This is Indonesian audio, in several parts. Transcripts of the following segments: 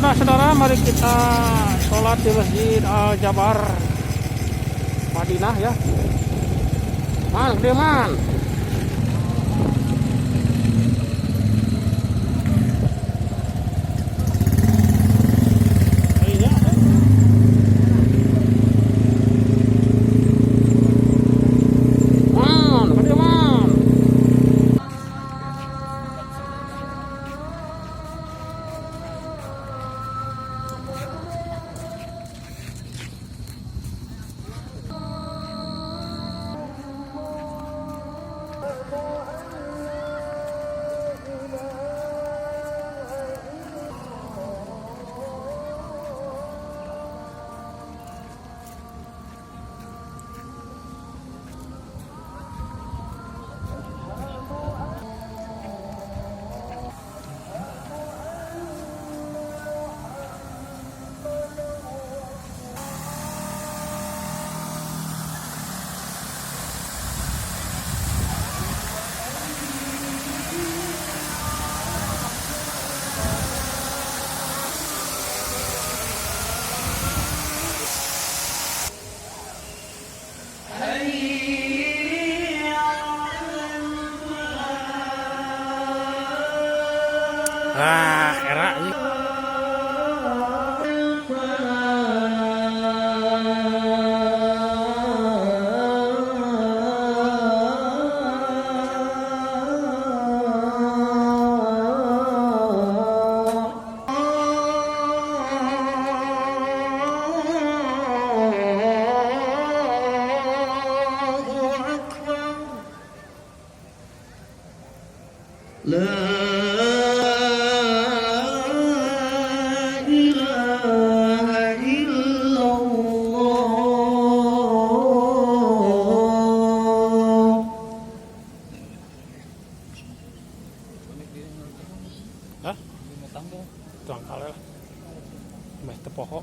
saudara-saudara, mari kita sholat di Masjid Al Jabar Madinah ya. Man, gede man. Era ini. Hah? Tuang kale lah. Meh tepoho.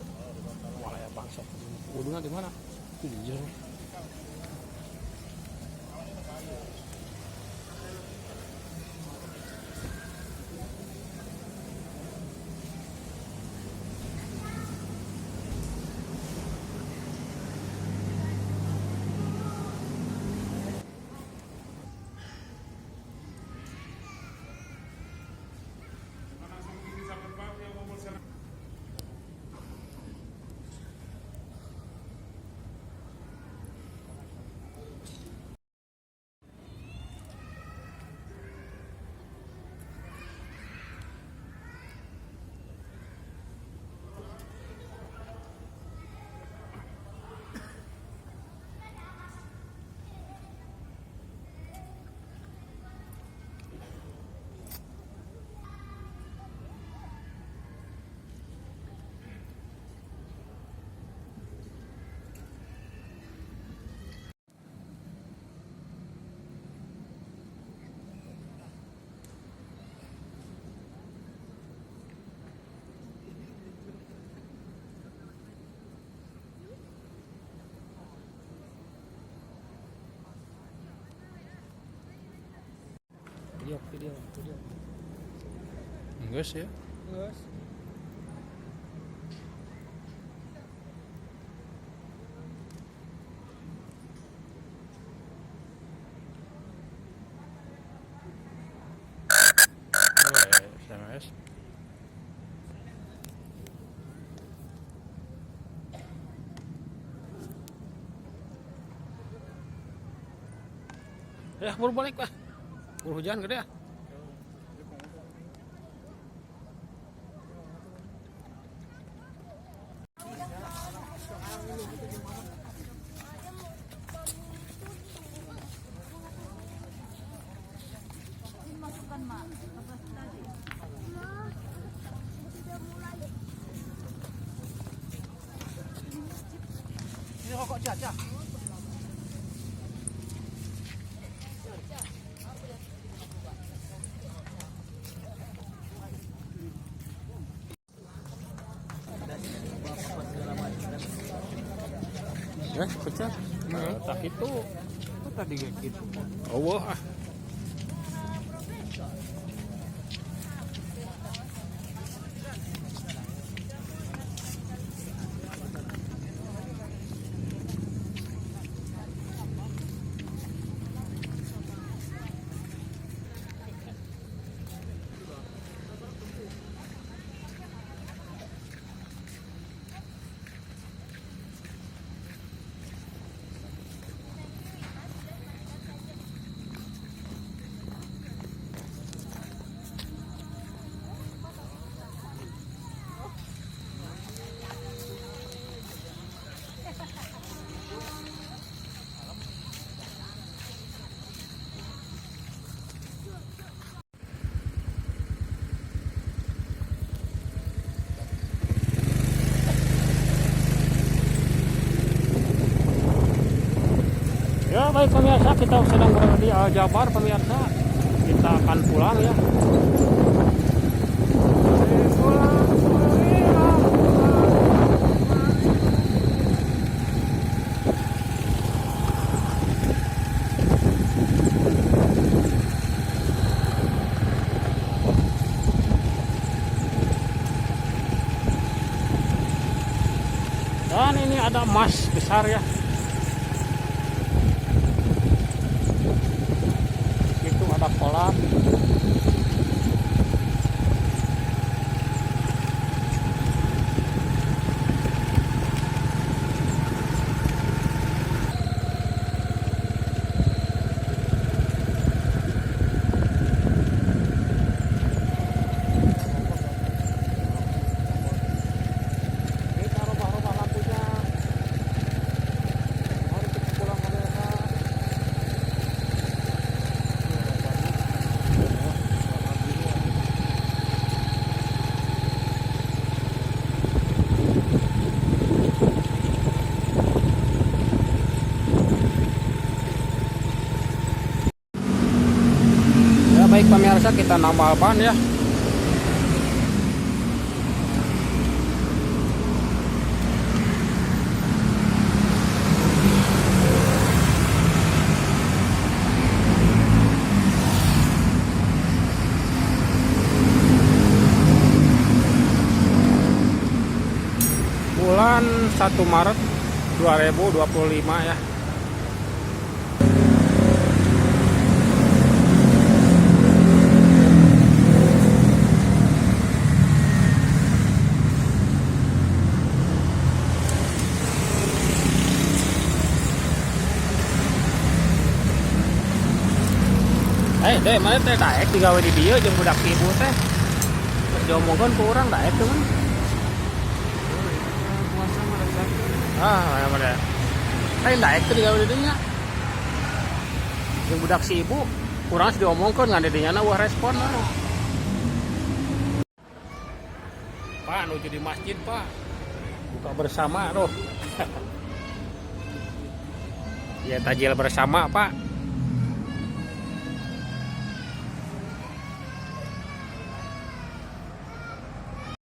Walaya bangsa. Wuduna di mana? Di jero. Video. Enggak sih ya? Enggak. SMS. Ya, baru balik lah. Hujan gede ya? Ini rokok caca. Pecah. Tak itu tadi kayak gitu. Allah. baik pemirsa, kita sedang berada di Al Jabar pemirsa. Kita akan pulang ya. Dan ini ada emas besar ya. Itu ada kolam. Baik pemirsa, kita nambah ban ya. Bulan 1 Maret 2025 ya. Deh mana teh daek digawe di dieu jeung budak ibu teh. Geus diomongkeun ku urang daek teh mah. Ya mah. Lain daek teh digawe di dinya. Jeung budak si ibu, urang geus diomongkeun ngan di dinya na wah respon lah. Pak nuju di masjid, Pak. Buka bersama tuh. Ya tajil bersama, Pak.